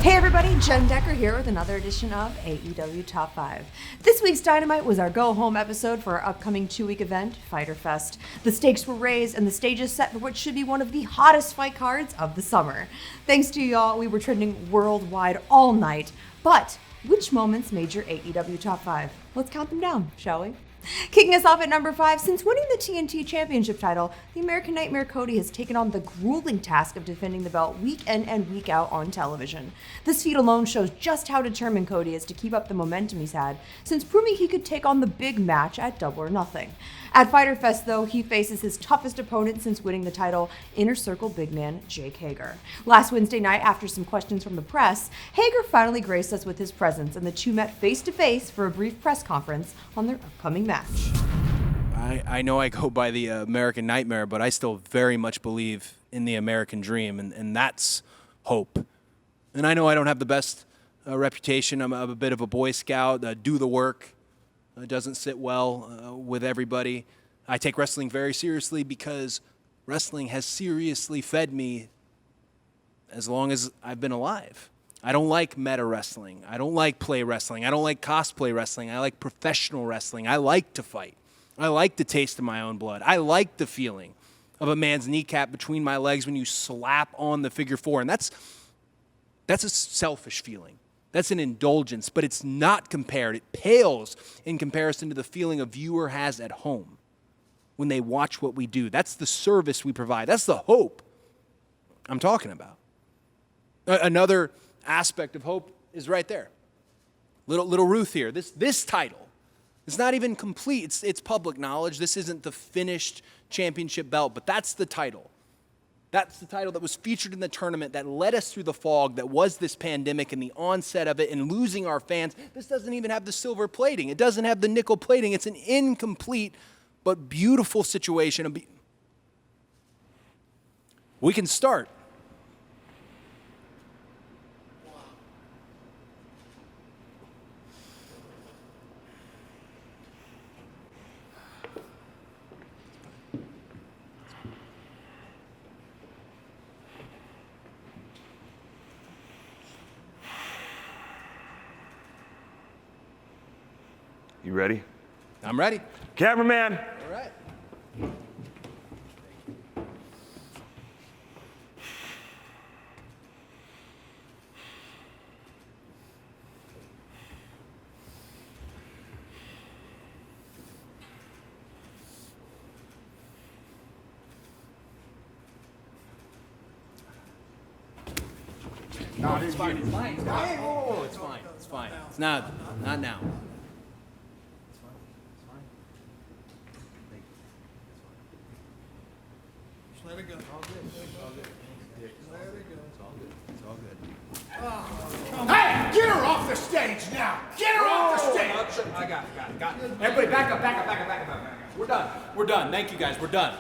Hey everybody, Jen Decker here with another edition of AEW Top 5. This week's Dynamite was our go-home episode for our upcoming 2-week event, Fyter Fest. The stakes were raised and the stage is set for what should be one of the hottest fight cards of the summer. Thanks to y'all, we were trending worldwide all night. But which moments made your AEW Top 5? Let's count them down, shall we? Kicking us off at number 5, since winning the TNT Championship title, the American Nightmare Cody has taken on the grueling task of defending the belt week in and week out on television. This feat alone shows just how determined Cody is to keep up the momentum he's had, since proving he could take on the big match at Double or Nothing. At Fyter Fest, though, he faces his toughest opponent since winning the title, Inner Circle big man Jake Hager. Last Wednesday night, after some questions from the press, Hager finally graced us with his presence, and the two met face-to-face for a brief press conference on their upcoming match. I know I go by the American Nightmare, but I still very much believe in the American dream, and that's hope. And I know I don't have the best reputation. I'm a bit of a Boy Scout, do the work. Doesn't sit well with everybody. I take wrestling very seriously because wrestling has seriously fed me as long as I've been alive. I don't like meta wrestling. I don't like play wrestling. I don't like cosplay wrestling. I like professional wrestling. I like to fight. I like the taste of my own blood. I like the feeling of a man's kneecap between my legs when you slap on the figure four. And that's a selfish feeling. That's an indulgence, but it's not compared. It pales in comparison to the feeling a viewer has at home when they watch what we do. That's the service we provide. That's the hope I'm talking about. Another aspect of hope is right there. Little Ruth here. This title, it's not even complete. It's public knowledge. This isn't the finished championship belt, but that's the title. That's the title that was featured in the tournament that led us through the fog that was this pandemic and the onset of it and losing our fans. This doesn't even have the silver plating. It doesn't have the nickel plating. It's an incomplete but beautiful situation. We can start. You ready? I'm ready. Cameraman. All right. No, it's fine. It's fine. It's fine. Oh, it's fine. It's fine. It's not now. Let it go. All good. All good. Let it go. It's all good. Hey, get her off the stage now! Get her off the stage! I got it. Everybody back up. We're done. Thank you guys. We're done.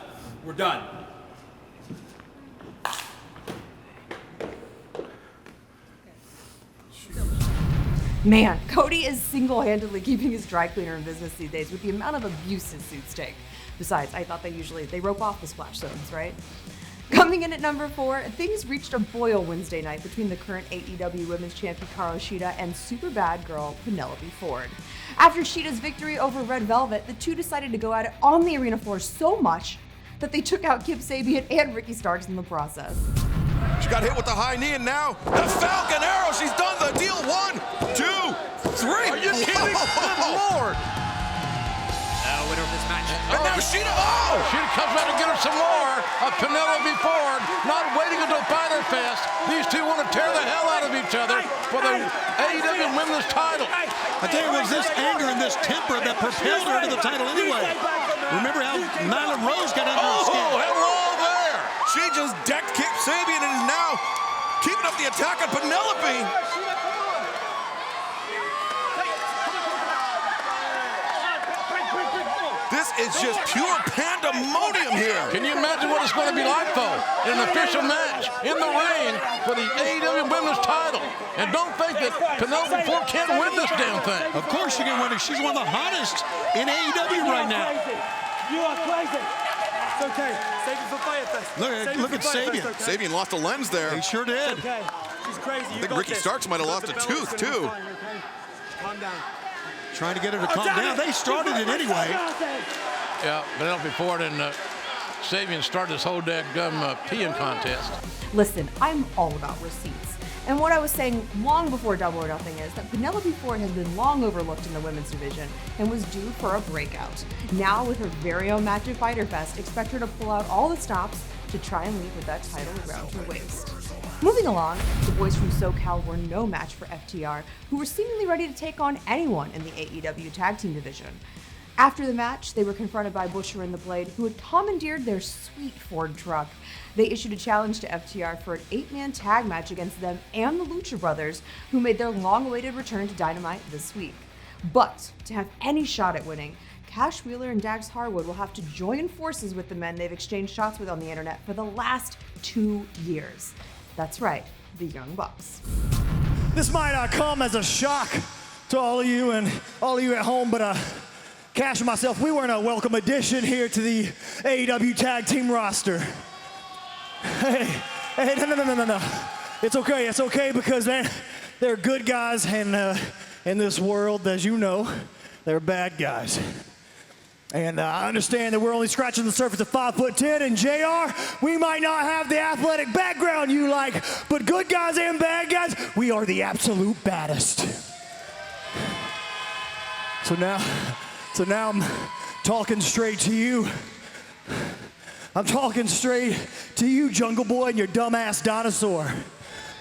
Man, Cody is single-handedly keeping his dry cleaner in business these days with the amount of abuse his suits take. Besides, I thought they rope off the splash zones, right? Coming in at number 4, things reached a boil Wednesday night between the current AEW Women's Champion Hikaru Shida and super bad girl Penelope Ford. After Shida's victory over Red Velvet, the two decided to go at it on the arena floor so much that they took out Kip Sabian and Ricky Starks in the process. She got hit with the high knee, and now the Falcon Arrow. She's done the deal. 1, 2, 3. Are you kidding? Good Lord. Winner of this match. And now Shida. Shida comes out to get her some more of Penelope Ford, not waiting until Fyter Fest. These two want to tear the hell out of each other for the AEW Women's title. I tell you, it was this anger and this temper that propelled her to the title anyway. Remember how Nyla Rose got under her skin? Oh, hello there. She just decked Kip Sabian and is now keeping up the attack on Penelope. This is just pure pandemonium here. Can you imagine what it's going to be like, though, in an official match in the ring for the AEW Women's title? And don't think that Penelope Ford can't win this damn thing. Of course she can win it. She's one of the hottest in AEW right now. You are crazy. It's okay. Save it for Fyter Fest. Look at Sabian. Sabian lost a lens there. He sure did. Okay. She's crazy. I think Ricky Starks might have lost a tooth, too. Calm down. Trying to get her to calm down. They started it anyway. Yeah, Penelope Ford and Sabian started this whole dadgum peeing contest. Listen, I'm all about receipts. And what I was saying long before Double or Nothing is that Penelope Ford has been long overlooked in the women's division and was due for a breakout. Now, with her very own match at Fyter Fest, expect her to pull out all the stops to try and leave with that title around her waist. Moving along, the boys from SoCal were no match for FTR, who were seemingly ready to take on anyone in the AEW tag team division. After the match, they were confronted by Butcher and the Blade, who had commandeered their sweet Ford truck. They issued a challenge to FTR for an 8-man tag match against them and the Lucha Brothers, who made their long-awaited return to Dynamite this week. But to have any shot at winning, Cash Wheeler and Dax Harwood will have to join forces with the men they've exchanged shots with on the internet for the last 2 years. That's right, the Young Bucks. This might come as a shock to all of you and all of you at home, but Cash and myself, we weren't a welcome addition here to the AEW tag team roster. Hey, no. It's okay because, man, they're good guys, and in this world, as you know, they're bad guys. And I understand that we're only scratching the surface of 5'10", and JR, we might not have the athletic background you like, but good guys and bad guys, we are the absolute baddest. So now I'm talking straight to you. I'm talking straight to you, Jungle Boy, and your dumbass dinosaur.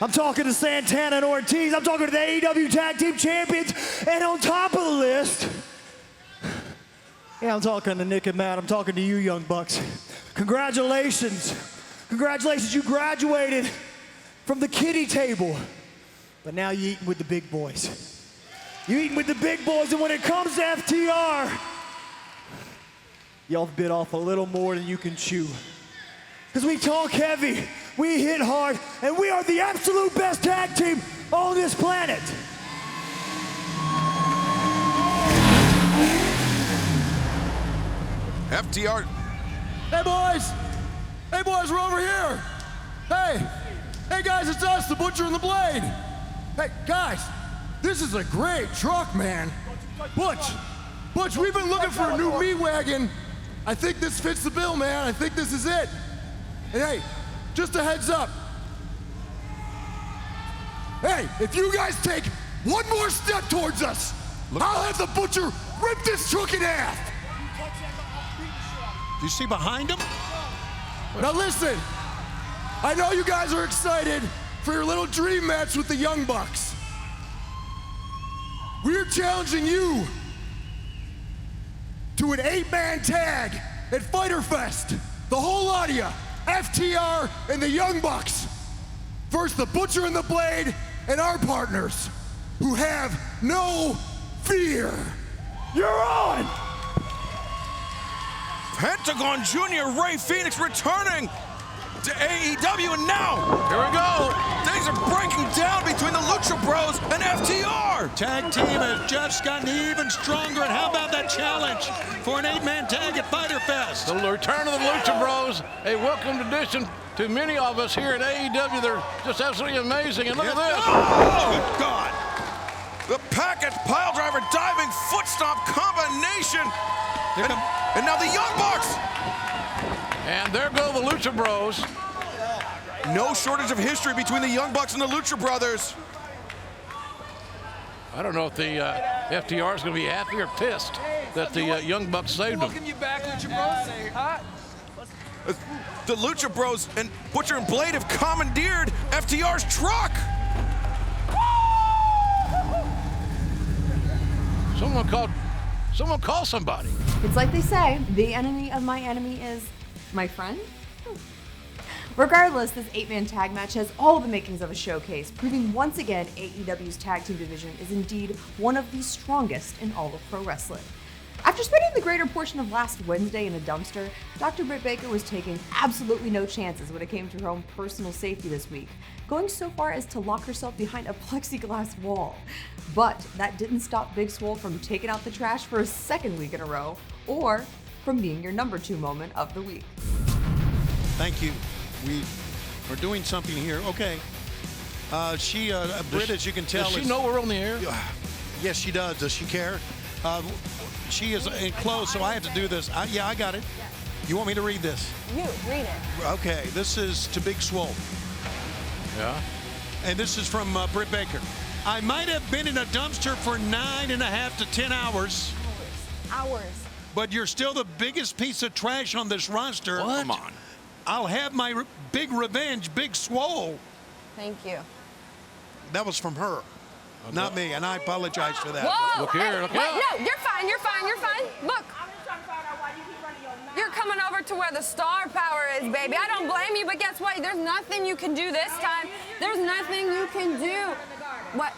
I'm talking to Santana and Ortiz. I'm talking to the AEW Tag Team Champions. And on top of the list, I'm talking to Nick and Matt. I'm talking to you, Young Bucks. Congratulations. Congratulations, you graduated from the kiddie table. But now you're eating with the big boys. You're eating with the big boys, and when it comes to FTR, y'all bit off a little more than you can chew. Because we talk heavy, we hit hard, and we are the absolute best tag team on this planet. FTR. Hey boys, we're over here. Hey guys, it's us, the Butcher and the Blade. Hey guys, this is a great truck, man. Butch, we've been looking for a new meat wagon. I think this fits the bill, man. I think this is it. And hey, just a heads up. Hey, if you guys take one more step towards us, I'll have the Butcher rip this truck in half. Do you see behind him? Now listen, I know you guys are excited for your little dream match with the Young Bucks. We're challenging you to an 8-man tag at Fyter Fest. The whole lot of you, FTR and the Young Bucks, versus the Butcher and the Blade and our partners, who have no fear. You're on! Pentagon Jr. Ray Phoenix returning to AEW, and now, Here we go. things are breaking down between the Lucha Bros and FTR. Tag team has just gotten even stronger, and how about that challenge for an 8-man tag at Fyter Fest? The return of the Lucha Bros, a welcomed addition to many of us here at AEW. They're just absolutely amazing, and look at this. Oh, good God. The package piledriver diving foot stomp combination. And now the Young Bucks. And there go the Lucha Bros. No shortage of history between the Young Bucks and the Lucha Brothers. I don't know if the FTR is going to be happy or pissed that the Young Bucks saved them. Welcome you back, Lucha Bros. The Lucha Bros and Butcher and Blade have commandeered FTR's truck. Someone call somebody. It's like they say, the enemy of my enemy is my friend. Regardless, this 8-man tag match has all the makings of a showcase, proving once again AEW's tag team division is indeed one of the strongest in all of pro wrestling. After spending the greater portion of last Wednesday in a dumpster, Dr. Britt Baker was taking absolutely no chances when it came to her own personal safety this week, going so far as to lock herself behind a plexiglass wall. But that didn't stop Big Swole from taking out the trash for a second week in a row, or from being your number 2 moment of the week. Thank you. We are doing something here. Okay. Britt, as you can tell, does she know we're on the air? Yes, she does. Does she care? She is enclosed, so I have to do this. Yeah, I got it. You want me to read this? You read it. Okay, this is to Big Swole. Yeah. And this is from Britt Baker. I might have been in a dumpster for 9.5 to 10 hours. Hours. But you're still the biggest piece of trash on this roster. What? Come on. I'll have my big revenge, Big Swole. Thank you. That was from her, not me, and I apologize for that. Whoa! Look here, look here. No, you're fine, you're fine, you're fine. Look. You're coming over to where the star power is, baby. I don't blame you, but guess what? There's nothing you can do this time. There's nothing you can do. What?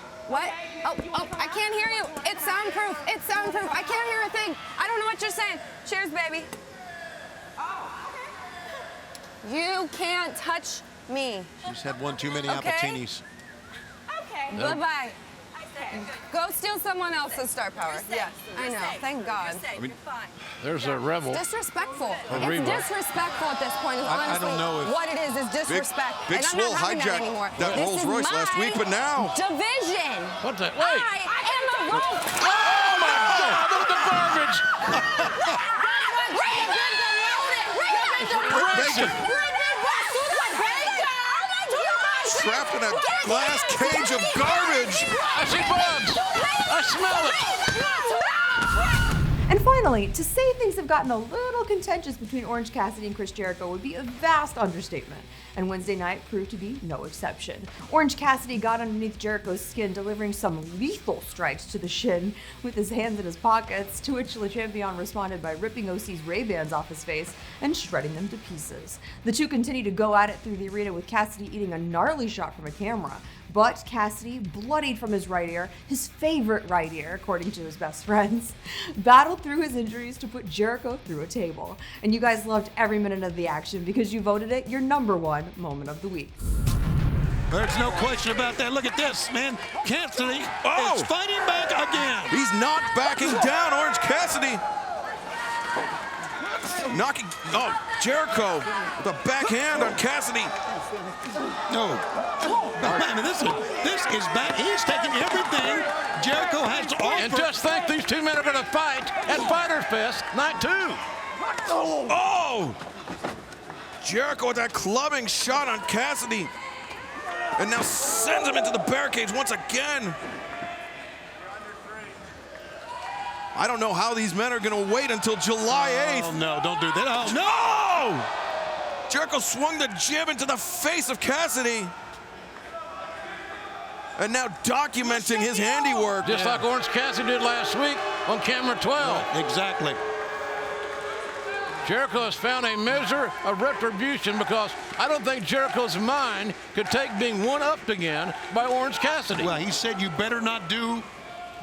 Oh, I can't hear you. It's soundproof. It's soundproof. I can't hear a thing. I don't know what you're saying. Cheers, baby. You can't touch me. She's had one too many Okay. Appletini. Okay. Bye-bye. Go steal someone else's star power. Yeah, I know. Thank God. There's a rebel. It's disrespectful. Reba. It's disrespectful at this point. Is I honestly don't know if- what it is disrespect. Big and I'm Swole not having that hijacked anymore. that This Rolls is Royce last my week, but now- division. What the? Wait. I am the Rolls. Oh my God! Look at the garbage. Trapped in a glass cage of garbage. I see bugs. I smell it. And finally, to say things have gotten a little contentious between Orange Cassidy and Chris Jericho would be a vast understatement, and Wednesday night proved to be no exception. Orange Cassidy got underneath Jericho's skin, delivering some lethal strikes to the shin with his hands in his pockets, to which Le Champion responded by ripping OC's Ray-Bans off his face and shredding them to pieces. The two continued to go at it through the arena, with Cassidy eating a gnarly shot from a camera. But Cassidy, bloodied from his right ear, his favorite right ear, according to his best friends, battled through his injuries to put Jericho through a table. And you guys loved every minute of the action because you voted it your #1 moment of the week. There's no question about that. Look at this, man. Cassidy is fighting back again. He's not backing down, Orange Cassidy. Knocking, Jericho with a backhand on Cassidy. No. I mean, this is bad. He's taking everything Jericho has to offer. And just think, these two men are going to fight at Fighter Fest Night 2. Oh! Jericho with that clubbing shot on Cassidy. And now sends him into the barricades once again. I don't know how these men are going to wait until July 8th. Oh, no, don't do that. Oh, no! Jericho swung the jib into the face of Cassidy. And now documenting his handiwork. Just like Orange Cassidy did last week on camera 12. Right, exactly. Jericho has found a measure of retribution, because I don't think Jericho's mind could take being one-upped again by Orange Cassidy. Well, he said, you better not do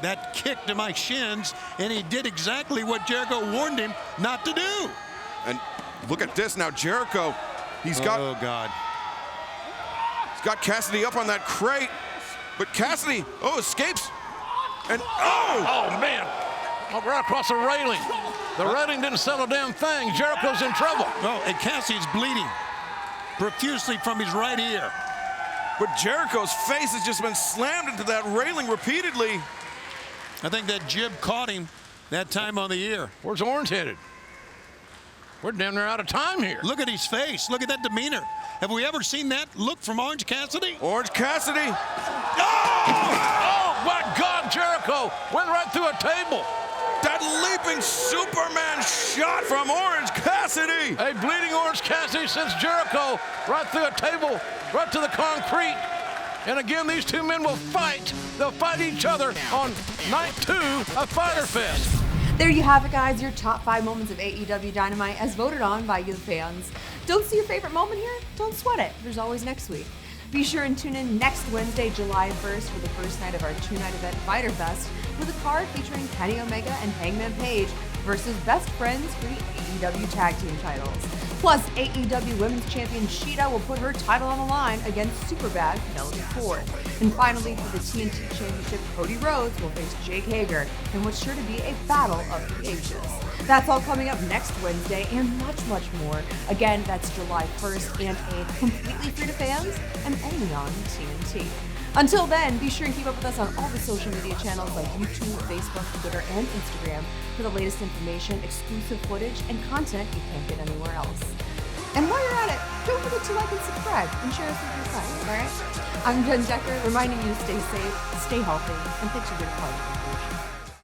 that kick to my shins, and he did exactly what Jericho warned him not to do. And look at this now, Jericho. He's got Cassidy up on that crate, but Cassidy, escapes. And oh man, right across the railing. The railing didn't settle a damn thing. Jericho's in trouble. Oh, and Cassidy's bleeding profusely from his right ear. But Jericho's face has just been slammed into that railing repeatedly. I think that jib caught him that time on the ear. Where's Orange headed? We're damn near out of time here. Look at his face. Look at that demeanor. Have we ever seen that look from Orange Cassidy? Orange Cassidy. Oh, my God, Jericho went right through a table. That leaping Superman shot from Orange Cassidy. A bleeding Orange Cassidy sends Jericho right through a table, right to the concrete. And again, these two men will fight. They'll fight each other on Night 2 of Fighter Fest. There you have it, guys, your top 5 moments of AEW Dynamite as voted on by you, the fans. Don't see your favorite moment here? Don't sweat it. There's always next week. Be sure and tune in next Wednesday, July 1st, for the first night of our 2-night event, Fighter Fest, with a card featuring Kenny Omega and Hangman Page versus Best Friends for the AEW Tag Team titles. Plus, AEW Women's Champion Shida will put her title on the line against Superbad Penelope Ford. And finally, for the TNT Championship, Cody Rhodes will face Jake Hager in what's sure to be a battle of the ages. That's all coming up next Wednesday and much, much more. Again, that's July 1st and a completely free to fans and only on TNT. Until then, be sure and keep up with us on all the social media channels like YouTube, Facebook, Twitter, and Instagram for the latest information, exclusive footage, and content you can't get anywhere else. And while you're at it, don't forget to like and subscribe and share us with your friends, alright? I'm Jen Decker, reminding you to stay safe, stay healthy, and thanks for being a part of the solution.